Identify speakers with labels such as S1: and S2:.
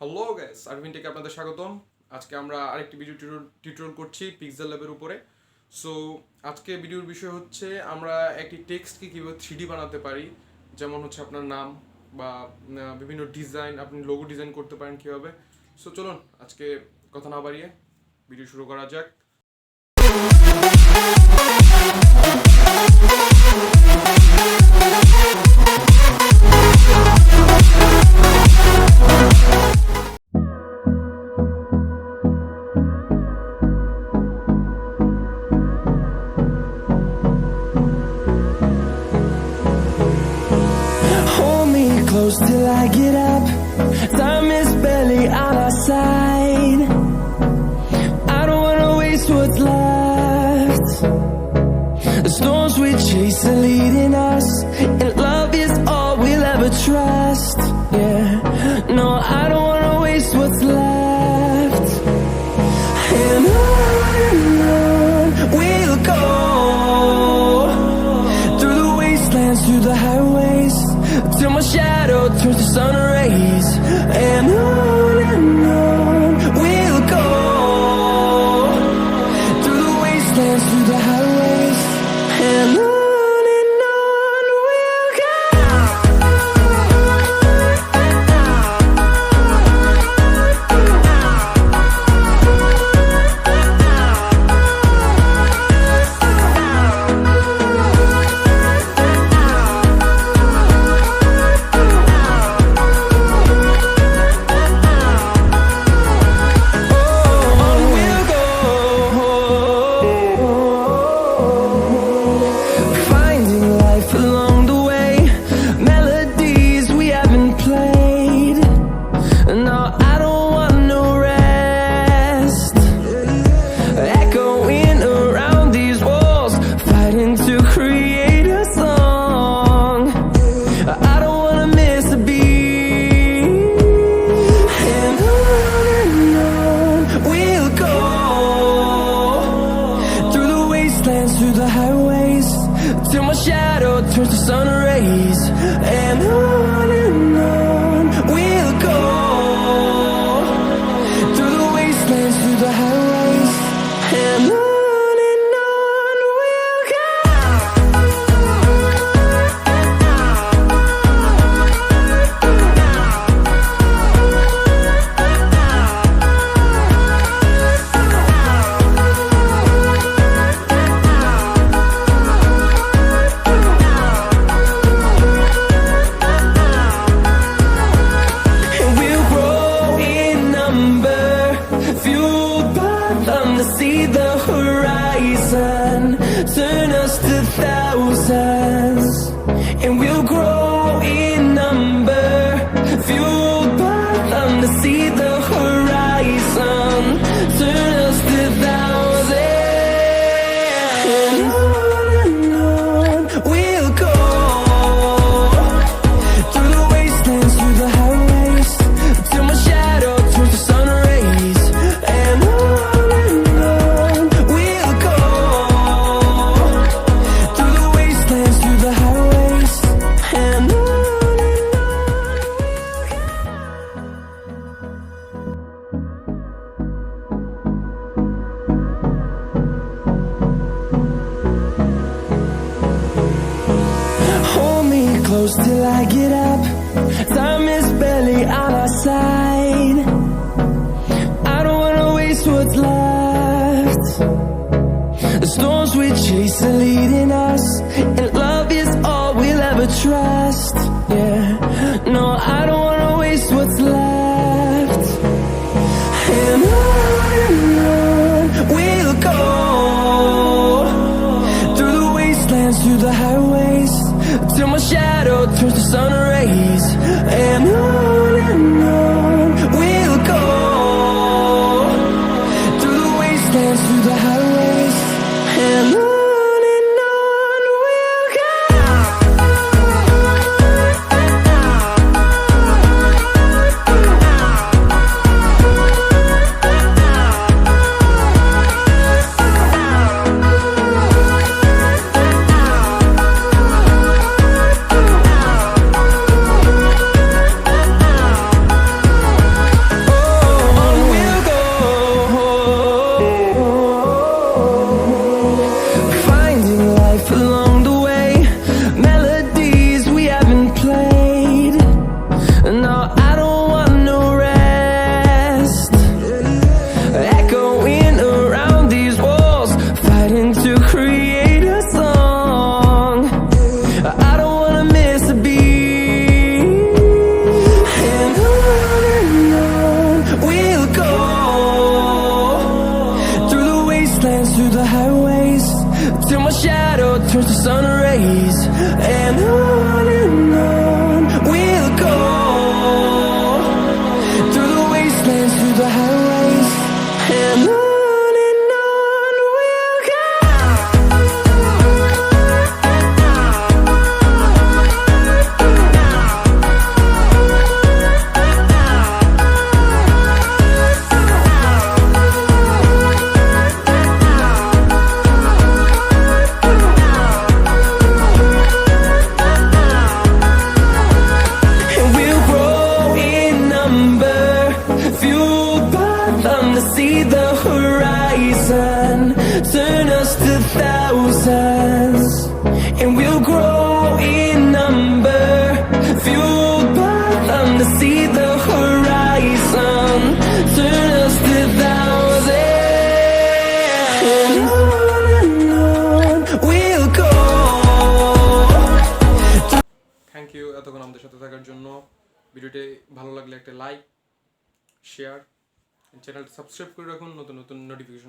S1: Hello guys, Ervine টেকে আপনাদের স্বাগতম। আজকে আমরা আরেকটি ভিডিও টিউটোরিয়াল করছি পিক্সেল ল্যাবের উপরে। সো আজকে ভিডিওর বিষয় হচ্ছে আমরা একটি টেক্সটকে কীভাবে 3D বানাতে পারি, যেমন হচ্ছে আপনার নাম বা বিভিন্ন ডিজাইন, আপনি লোগো ডিজাইন করতে পারেন কীভাবে। সো চলুন আজকে কথা না বাড়িয়ে ভিডিও শুরু করা যাক।
S2: Close till I get up. Time is barely on our side. I don't wanna waste what's left. The storms we chase are leading us, and love is all we'll ever trust. Yeah, no, I don't wanna waste what's left. And on we'll go, through the wastelands, through the highways, till my shadow turns to sun rays. And on we'll go, through the wastelands, through the highways. And on we'll go. Through the highways, till my shadow turns to sun rays. And on we'll go, through the wastelands, through the highways. And on we'll go. See the horizon, turn us to thousands, and we'll grow in number, fueled by them to see the horizon, turn us to thousands. And on we'll go, through the wastelands, through the highways, till my shadow turns to sun rays. And close till I get up. Time is barely on our side. I don't wanna waste what's left. The storms we chase are leading us, and love is all we'll ever trust. Yeah, no, I don't wanna waste what's left. And on we'll go, through the wastelands, through the highways, till my shadow turns to sun rays. And on highways, and on we'll go. And we'll grow in number, fueled by them to see the horizon, turn us to thousands. And we'll grow in number, fueled by them to see the horizon, turn us to thousands. And on we'll go.
S1: Thank you এতক্ষণ আমাদের সাথে থাকার জন্য। ভিডিওটি ভালো লাগলে একটা like, share, চ্যানেলটা সাবস্ক্রাইব করে রাখুন নতুন নতুন নোটিফিকেশন